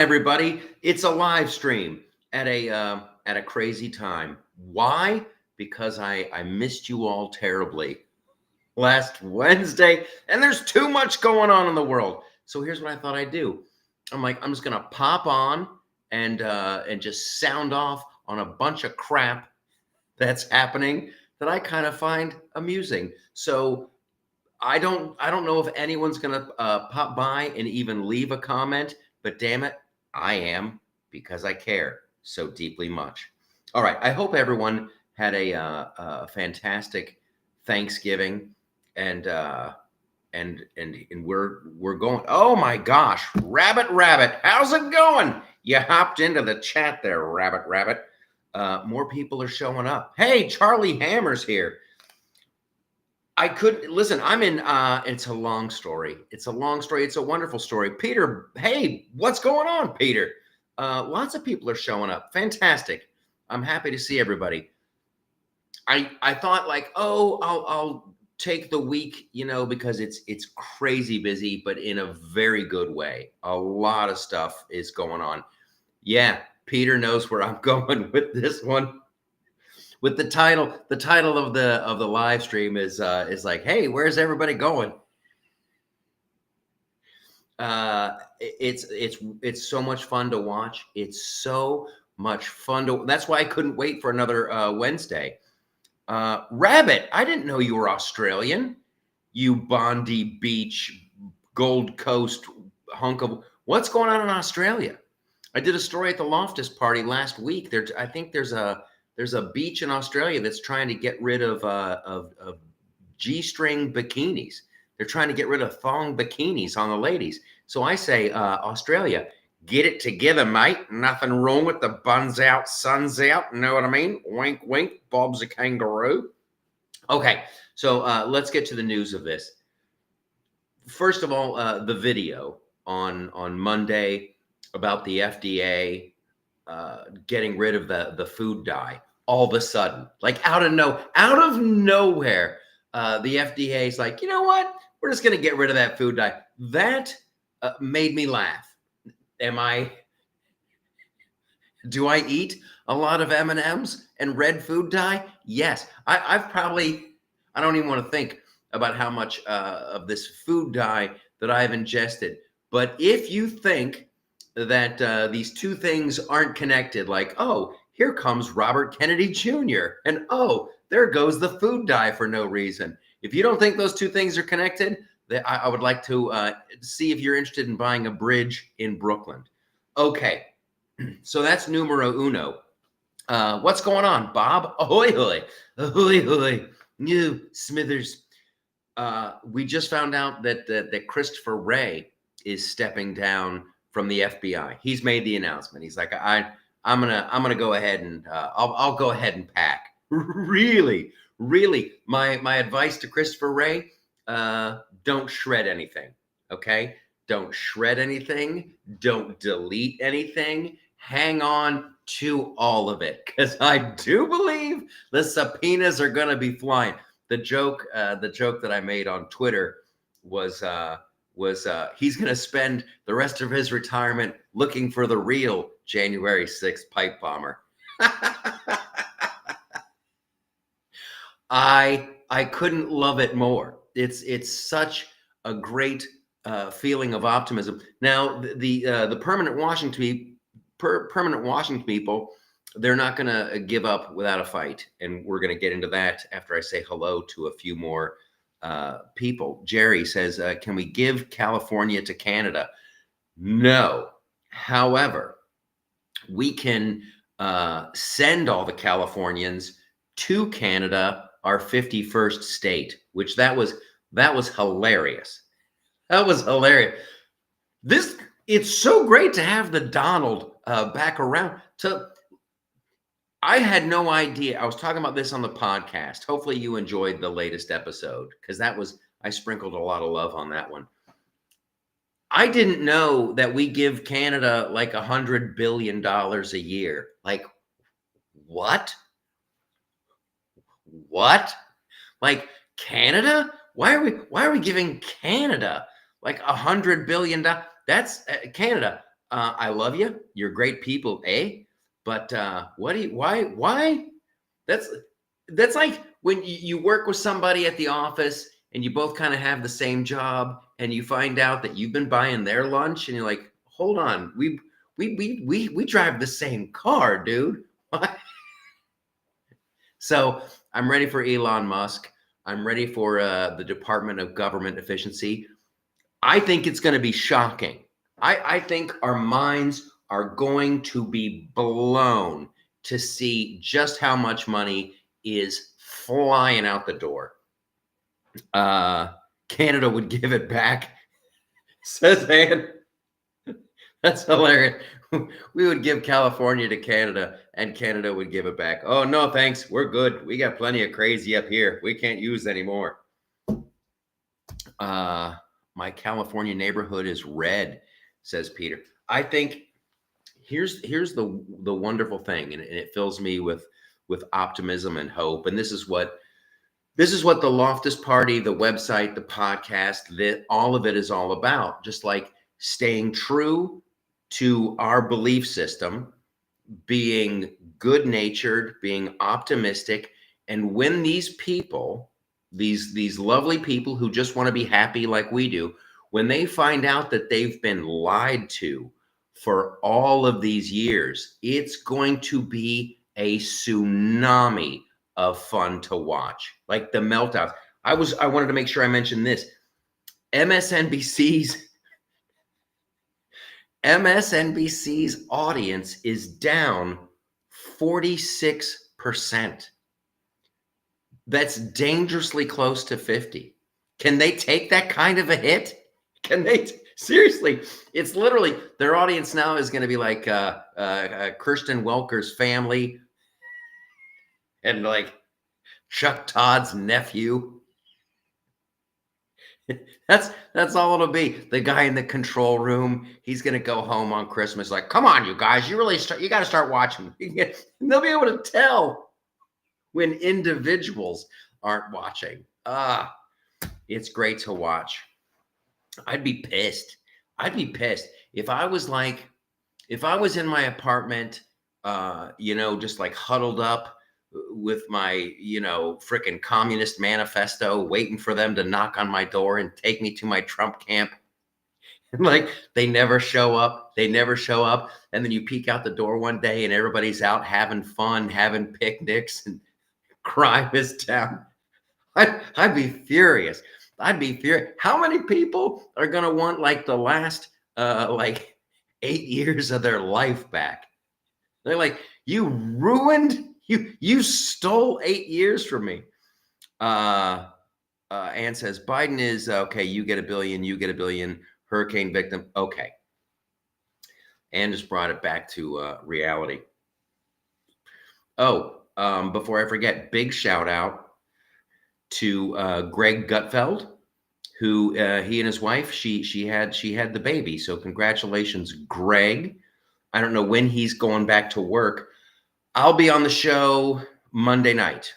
Everybody, it's a live stream at a crazy time. Why? Because I missed you all terribly last Wednesday, and there's too much going on in the world. So here's what I thought I'd do. I'm just gonna pop on and just sound off on a bunch of crap that's happening that I kind of find amusing. So I don't know if anyone's gonna pop by and even leave a comment, but damn it, I am, because I care so deeply much. All right, I hope everyone had a fantastic Thanksgiving, and we're going. Oh my gosh, Rabbit, how's it going? You hopped into the chat there, Rabbit. More people are showing up. Hey, Charlie Hammer's here. I could listen. I'm in. It's a long story. It's a wonderful story. Peter, hey, what's going on, Peter? Lots of people are showing up. Fantastic. I'm happy to see everybody. I thought like, oh, I'll take the week, because it's crazy busy, but in a very good way. A lot of stuff is going on. Yeah, Peter knows where I'm going with this one. With the title of the live stream is like, hey, where's everybody going? It's so much fun to watch. It's so much fun to. That's why I couldn't wait for another Wednesday. Rabbit, I didn't know you were Australian. You Bondi Beach, Gold Coast hunk of. What's going on in Australia? I did a story at the Loftus party last week. I think there's a beach in Australia that's trying to get rid of G-string bikinis. They're trying to get rid of thong bikinis on the ladies. So I say, Australia, get it together, mate. Nothing wrong with the buns out, suns out. Know what I mean? Wink, wink. Bob's a kangaroo. Okay, so let's get to the news of this. First of all, the video on Monday about the FDA getting rid of the food dye. All of a sudden, like out of nowhere, the FDA is like, you know what? We're just going to get rid of that food dye. That made me laugh. Do I eat a lot of M&Ms and red food dye? Yes. I don't even want to think about how much of this food dye that I've ingested. But if you think that these two things aren't connected, like, oh, here comes Robert Kennedy Jr., and oh, there goes the food dye for no reason. If you don't think those two things are connected, I would like to see if you're interested in buying a bridge in Brooklyn. Okay, so that's numero uno. What's going on, Bob? Ahoy, hoy. Ahoy, hoy. New Smithers. We just found out that Christopher Wray is stepping down from the FBI. He's made the announcement. He's like, I'm gonna go ahead and I'll go ahead and pack. Really, my advice to Christopher Wray: don't shred anything. Okay, don't shred anything. Don't delete anything. Hang on to all of it, because I do believe the subpoenas are gonna be flying. The joke that I made on Twitter was he's going to spend the rest of his retirement looking for the real January 6th pipe bomber. I couldn't love it more. It's such a great feeling of optimism. Now the permanent Washington people, they're not going to give up without a fight, and we're going to get into that after I say hello to a few more people. Jerry says, can we give California to Canada? No. However, we can send all the Californians to Canada, our 51st state, which that was hilarious. That was hilarious. It's so great to have the Donald back around. I had no idea. I was talking about this on the podcast. Hopefully you enjoyed the latest episode, because I sprinkled a lot of love on that one. I didn't know that we give Canada like $100 billion a year. Like, what? What? Like, Canada? Why are we giving Canada like $100 billion? That's Canada. I love you. You're great people, eh? But why? That's that's like when you work with somebody at the office and you both kind of have the same job, and you find out that you've been buying their lunch, and you're like, hold on, we drive the same car, dude. So I'm ready for Elon Musk. I'm ready for the Department of Government Efficiency. I think it's going to be shocking. I think our minds are going to be blown to see just how much money is flying out the door. Canada would give it back, says Ann. That's hilarious. We would give California to Canada, and Canada would give it back. Oh, no, thanks. We're good. We got plenty of crazy up here. We can't use anymore. My California neighborhood is red, says Peter. I think here's the wonderful thing, and it fills me with optimism and hope. And this is what the Loftus Party, the website, the podcast, that all of it is all about. Just like staying true to our belief system, being good-natured, being optimistic, and when these people, these lovely people who just want to be happy like we do, when they find out that they've been lied to for all of these years, it's going to be a tsunami of fun to watch, like the meltdowns. I wanted to make sure I mentioned this. MSNBC's audience is down 46%. That's dangerously close to 50. Can they take that kind of a hit? Can they seriously? It's literally their audience now is going to be like Kirsten Welker's family and like Chuck Todd's nephew. That's all it'll be. The guy in the control room, he's gonna go home on Christmas like, come on, you guys, you got to start watching. And they'll be able to tell when individuals aren't watching. It's great to watch. I'd be pissed. If I was in my apartment, just like huddled up with my, frickin' communist manifesto, waiting for them to knock on my door and take me to my Trump camp. And like, they never show up. And then you peek out the door one day and everybody's out having fun, having picnics, and crime is down. I'd be furious. How many people are going to want like the last, 8 years of their life back? They're like, you stole 8 years from me. Ann says, Biden is okay. You get $1 billion, hurricane victim. Okay. Ann just brought it back to reality. Before I forget, big shout out to Greg Gutfeld, who he and his wife, she had the baby. So congratulations, Greg. I don't know when he's going back to work. I'll be on the show Monday night.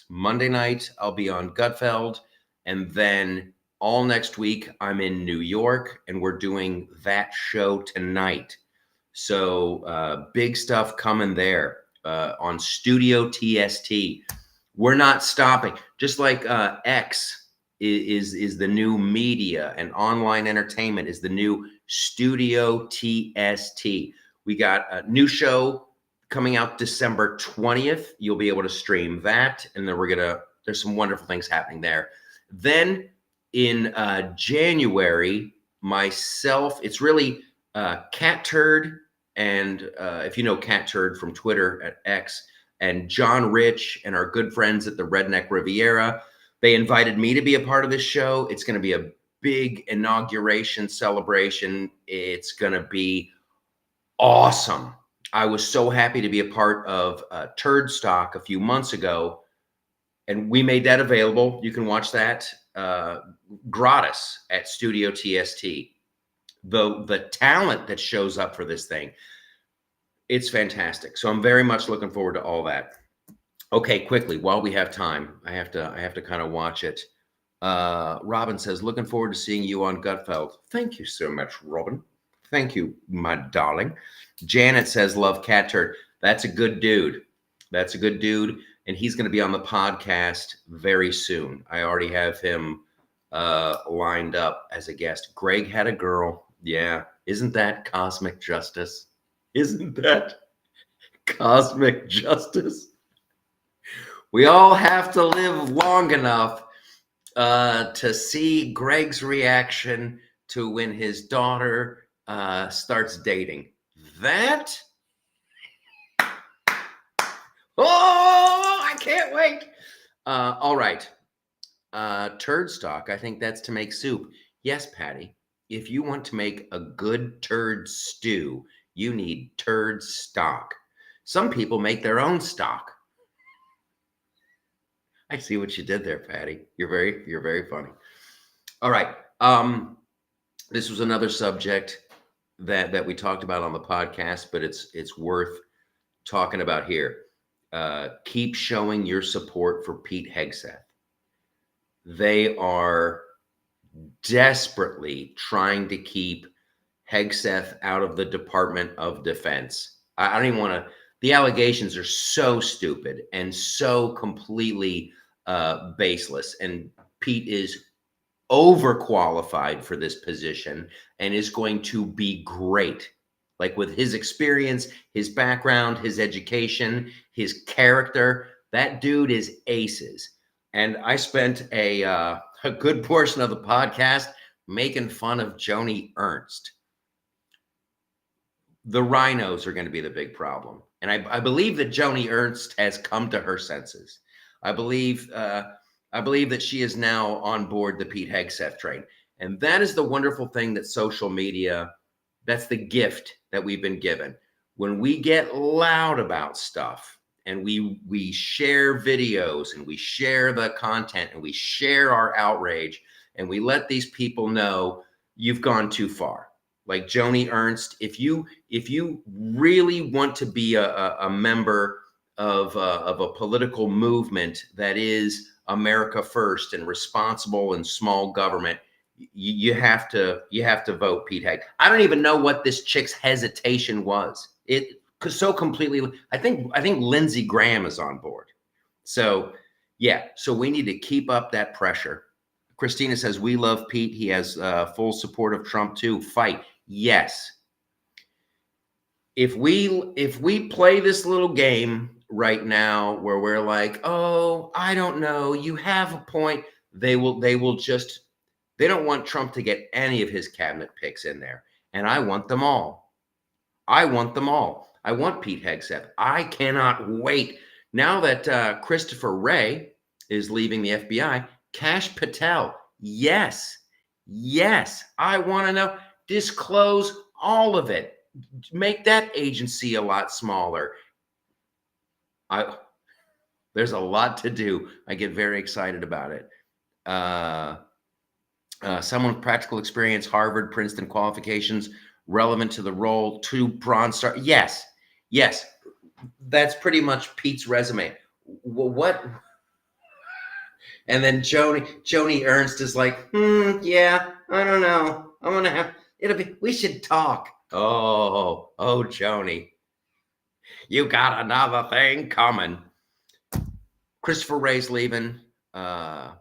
I'll be on Gutfeld. And then all next week, I'm in New York, and we're doing that show tonight. So big stuff coming there on StudioTST. We're not stopping. Just like X is the new media, and online entertainment is the new StudioTST. We got a new show coming out December 20th. You'll be able to stream that. And then there's some wonderful things happening there. Then in January, myself, it's really Cat Turd, and if you know Cat Turd from Twitter at X, and John Rich and our good friends at the Redneck Riviera, they invited me to be a part of this show. It's going to be a big inauguration celebration. It's going to be awesome. I was so happy to be a part of Turd Stock a few months ago, and we made that available. You can watch that gratis at StudioTST. The talent that shows up for this thing, it's fantastic. So I'm very much looking forward to all that. Okay, quickly, while we have time, I have to kind of watch it. Robin says, looking forward to seeing you on Gutfeld. Thank you so much, Robin. Thank you, my darling. Janet says, love cat turd. That's a good dude. That's a good dude. And he's going to be on the podcast very soon. I already have him lined up as a guest. Greg had a girl. Yeah. Isn't that cosmic justice? Isn't that cosmic justice? We all have to live long enough to see Greg's reaction to when his daughter starts dating. That, oh, I can't wait. All right. Turd stock. I think that's to make soup. Yes, Patty. If you want to make a good turd stew, you need turd stock. Some people make their own stock. I see what you did there, Patty. You're very funny. All right. This was another subject that we talked about on the podcast, but it's worth talking about here. Keep showing your support for Pete Hegseth. They are desperately trying to keep Hegseth out of the Department of Defense. I don't even want to. The allegations are so stupid and so completely baseless. And Pete is overqualified for this position and is going to be great. Like with his experience, his background, his education, his character, that dude is aces. And I spent a good portion of the podcast making fun of Joni Ernst. The rhinos are going to be the big problem. And I believe that Joni Ernst has come to her senses. I believe that she is now on board the Pete Hegseth train. And that is the wonderful thing that social media, that's the gift that we've been given. When we get loud about stuff and we share videos and we share the content and we share our outrage and we let these people know you've gone too far. Like Joni Ernst, if you really want to be a member of a political movement that is America first and responsible and small government, you have to vote Pete Heg. I don't even know what this chick's hesitation was. It so completely. I think Lindsey Graham is on board. So yeah, so we need to keep up that pressure. Christina says we love Pete. He has full support of Trump too. Fight. Yes. If we play this little game right now where we're like, oh, I don't know, you have a point. They don't want Trump to get any of his cabinet picks in there. And I want them all. I want them all. I want Pete Hegseth. I cannot wait. Now that Christopher Wray is leaving the FBI, Kash Patel. Yes. I want to know. Disclose all of it. Make that agency a lot smaller. There's a lot to do. I get very excited about it. Someone with practical experience, Harvard, Princeton qualifications, relevant to the role, 2 Bronze Star. Yes. That's pretty much Pete's resume. What? And then Joni Ernst is like, yeah, I don't know. I'm gonna have we should talk. Oh, Joni, you got another thing coming. Christopher Wray's leaving. We're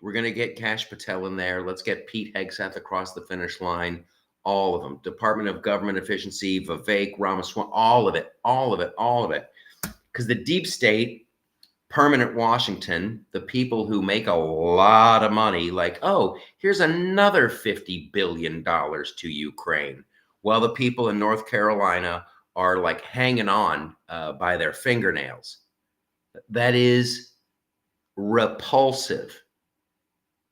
going to get Kash Patel in there. Let's get Pete Hegseth across the finish line. All of them. Department of Government Efficiency, Vivek Ramaswamy, all of it. Because the deep state, permanent Washington, the people who make a lot of money, like, oh, here's another $50 billion to Ukraine. While the people in North Carolina are like hanging on by their fingernails. That is repulsive.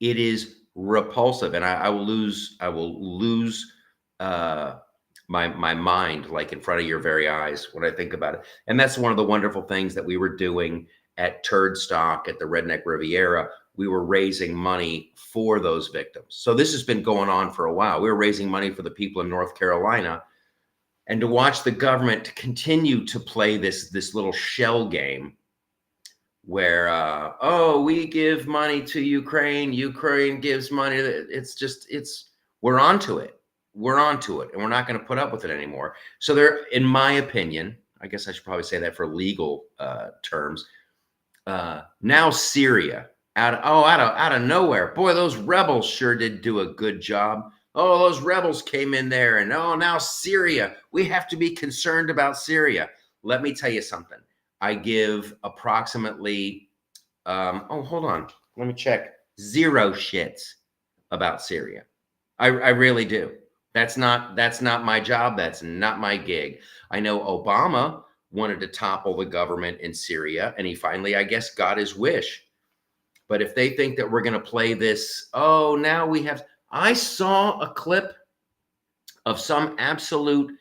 It is repulsive, and I will lose my mind like in front of your very eyes when I think about it. And that's one of the wonderful things that we were doing at Turd Stock at the Redneck Riviera. We were raising money for those victims. So this has been going on for a while. We were raising money for the people in North Carolina, and to watch the government continue to play this little shell game where, we give money to Ukraine gives money. We're onto it. we're onto it, and we're not going to put up with it anymore. So there, in my opinion, I guess I should probably say that for legal terms. Now Syria, out of nowhere, boy, those rebels sure did do a good job. Oh, those rebels came in there, and oh, now Syria. We have to be concerned about Syria. Let me tell you something. I give approximately, hold on, let me check. 0 shits about Syria. I really do. That's not my job. That's not my gig. I know Obama wanted to topple the government in Syria, and he finally, I guess, got his wish. But if they think that we're going to play this, oh, now we have. I saw a clip of some absolute,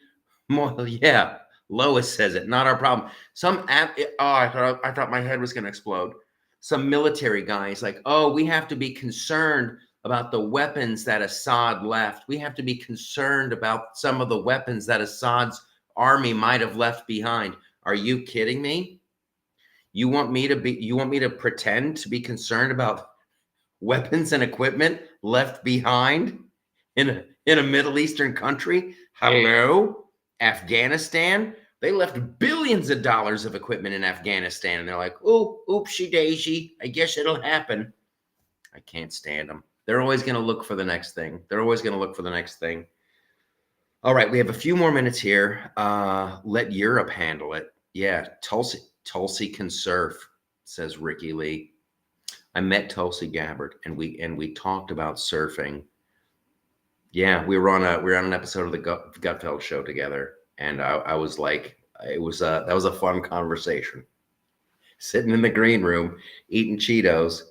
well, yeah, Lois says it, not our problem. I thought my head was going to explode. Some military guys like, oh, we have to be concerned about the weapons that Assad left. We have to be concerned about some of the weapons that Assad's army might have left behind. Are you kidding me? You want me to pretend to be concerned about weapons and equipment left behind in a Middle Eastern country? Hello? Afghanistan? They left billions of dollars of equipment in Afghanistan, and they're like, oh, oopsie daisy, I guess it'll happen. I can't stand them. They're always going to look for the next thing. All right, we have a few more minutes here. Let Europe handle it. Yeah, Tulsi can surf, says Ricky Lee. I met Tulsi Gabbard, and we talked about surfing. Yeah, we were on an episode of the Gutfeld show together, and I was like, that was a fun conversation. Sitting in the green room, eating Cheetos,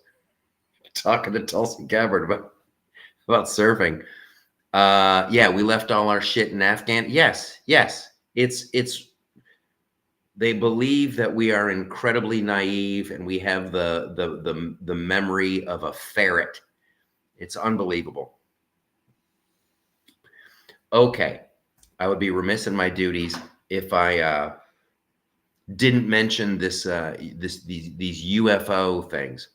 talking to Tulsi Gabbard about surfing. Yeah, we left all our shit in Afghan. Yes. It's. They believe that we are incredibly naive, and we have the memory of a ferret. It's unbelievable. Okay, I would be remiss in my duties if I didn't mention these UFO things.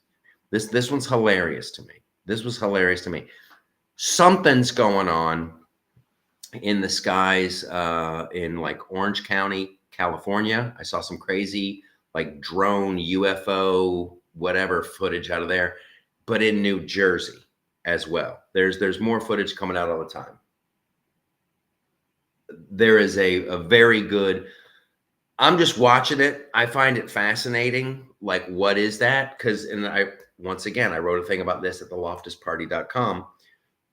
This one's hilarious to me. This was hilarious to me. Something's going on in the skies in like Orange County, California. I saw some crazy like drone UFO whatever footage out of there, but in New Jersey as well. There's more footage coming out all the time. There is a very good. I'm just watching it. I find it fascinating. Like, what is that? Because, once again, I wrote a thing about this at theloftusparty.com.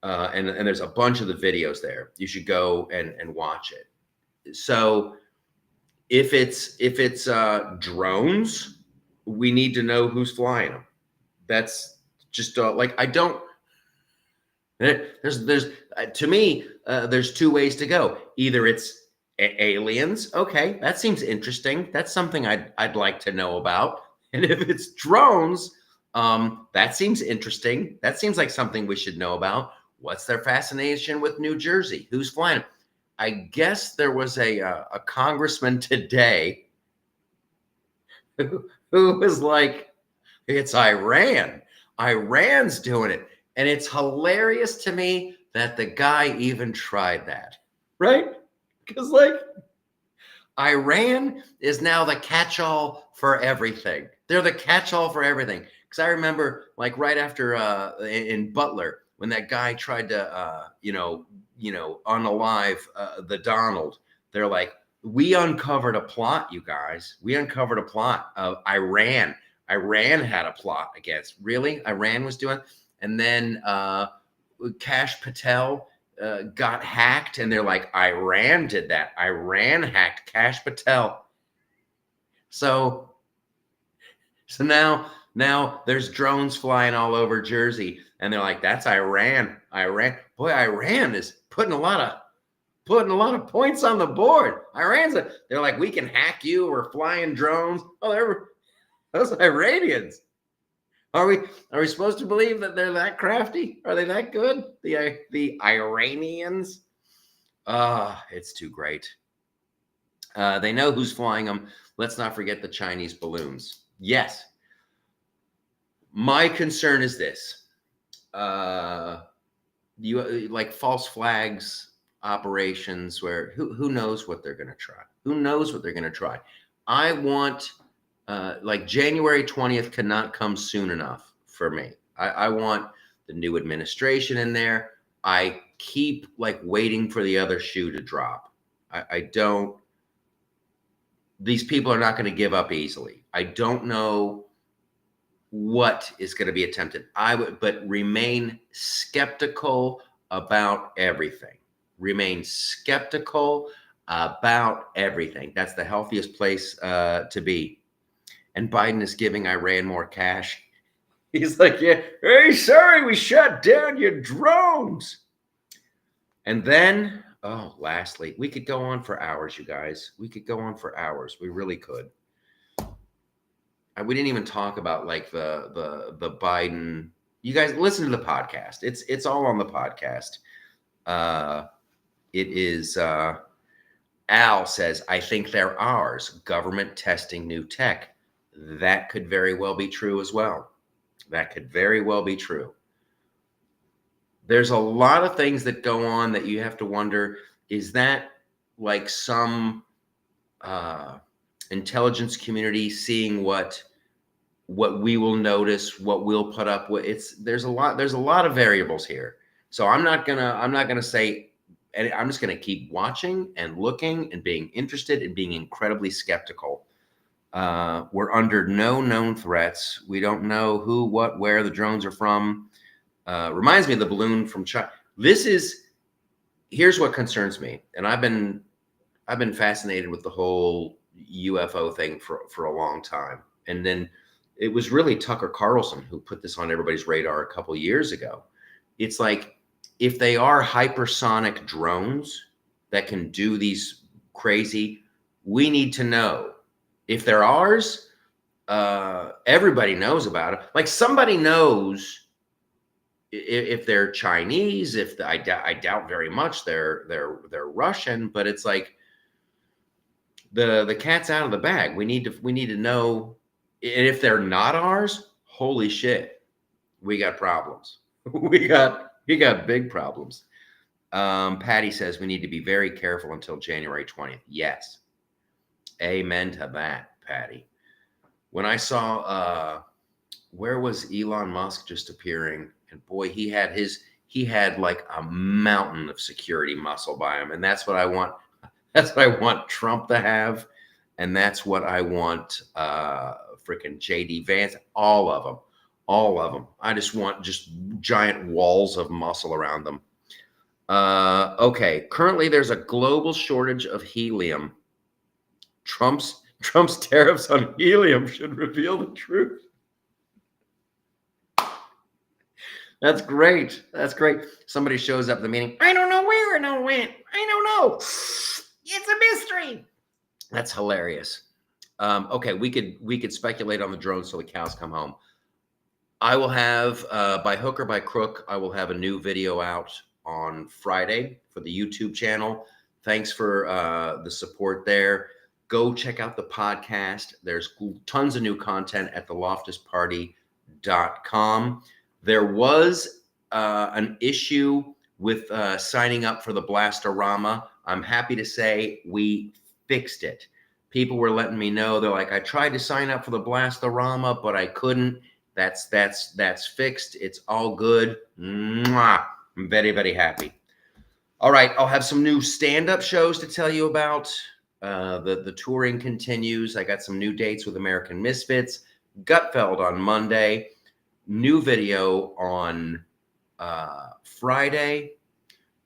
And there's a bunch of the videos there. You should go and watch it. So if it's drones, we need to know who's flying them. That's just like, I don't. There's to me, there's 2 ways to go. Either it's aliens. Okay, that seems interesting. That's something I'd like to know about. And if it's drones, that seems interesting. That seems like something we should know about. What's their fascination with New Jersey? Who's flying them? I guess there was a congressman today who was like, it's Iran. Iran's doing it. And it's hilarious to me that the guy even tried that, right? Because like Iran is now the catch-all for everything. They're the catch-all for everything. Because I remember like right after in Butler, when that guy tried to, unalive the Donald, they're like, we uncovered a plot, you guys. We uncovered a plot of Iran. Iran had a plot against. Really? Iran was doing. And then Kash Patel got hacked, and they're like, Iran did that. Iran hacked Kash Patel. So now there's drones flying all over Jersey, and they're like, that's Iran. Boy, Iran is putting a lot of points on the board. They're like, we can hack you. We're flying drones. Oh, those Iranians. Are we supposed to believe that they're that crafty? Are they that good? The Iranians? It's too great. They know who's flying them. Let's not forget the Chinese balloons. Yes. My concern is this. You like false flags operations where who knows what they're going to try? Who knows what they're going to try? I want like January 20th cannot come soon enough for me. I want the new administration in there. I keep like waiting for the other shoe to drop. I don't. These people are not going to give up easily. I don't know what is going to be attempted. But remain skeptical about everything. Remain skeptical about everything. That's the healthiest place to be. And Biden is giving Iran more cash. He's like, yeah, hey, sorry, we shut down your drones. And then, lastly, we could go on for hours, you guys. We could go on for hours. We really could. We didn't even talk about like the Biden. You guys listen to the podcast. It's all on the podcast. It is. Al says, I think they're ours. Government testing new tech. That could very well be true as well. That could very well be true. There's a lot of things that go on that you have to wonder, is that like some intelligence community seeing what we will notice, what we'll put up with? There's a lot of variables here. So I'm not gonna say, and I'm just gonna keep watching and looking and being interested and being incredibly skeptical. We're under no known threats. We don't know who, what, where the drones are from. Reminds me of the balloon from China. Here's what concerns me. And I've been fascinated with the whole UFO thing for a long time. And then it was really Tucker Carlson who put this on everybody's radar a couple of years ago. It's like, if they are hypersonic drones that can do these crazy, we need to know. If they're ours, everybody knows about it. Like somebody knows if they're Chinese. I doubt very much they're Russian. But it's like the cat's out of the bag. We need to know. And if they're not ours, holy shit, we got problems. we got big problems. Patty says we need to be very careful until January 20th. Yes. Amen to that, Patty. When I saw where was Elon Musk just appearing, and boy, he had like a mountain of security muscle by him. And that's what I want. That's what I want Trump to have. And that's what I want freaking JD Vance, all of them. I just want just giant walls of muscle around them. Okay. Currently there's a global shortage of helium. Trump's tariffs on helium should reveal the truth. That's great. Somebody shows up at the meeting. I don't know where it all went. I don't know. It's a mystery. That's hilarious. Okay, we could speculate on the drones till the cows come home. I will have, by hook or by crook, I will have a new video out on Friday for the YouTube channel. Thanks for the support there. Go check out the podcast. There's tons of new content at theloftusparty.com. There was an issue with signing up for the Blastorama. I'm happy to say we fixed it. People were letting me know. They're like, I tried to sign up for the Blastorama, but I couldn't. That's fixed. It's all good. Mwah. I'm very, very happy. All right. I'll have some new stand-up shows to tell you about. The touring continues. I got some new dates with American Misfits. Gutfeld on Monday. New video on Friday.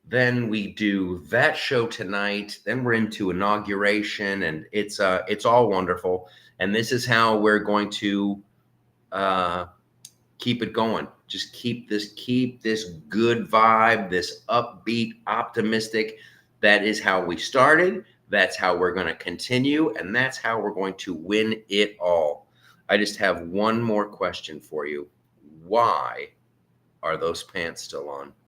Then we do that show tonight. Then we're into inauguration, and it's all wonderful. And this is how we're going to keep it going. Just keep this good vibe, this upbeat, optimistic. That is how we started. That's how we're going to continue, and that's how we're going to win it all. I just have one more question for you. Why are those pants still on?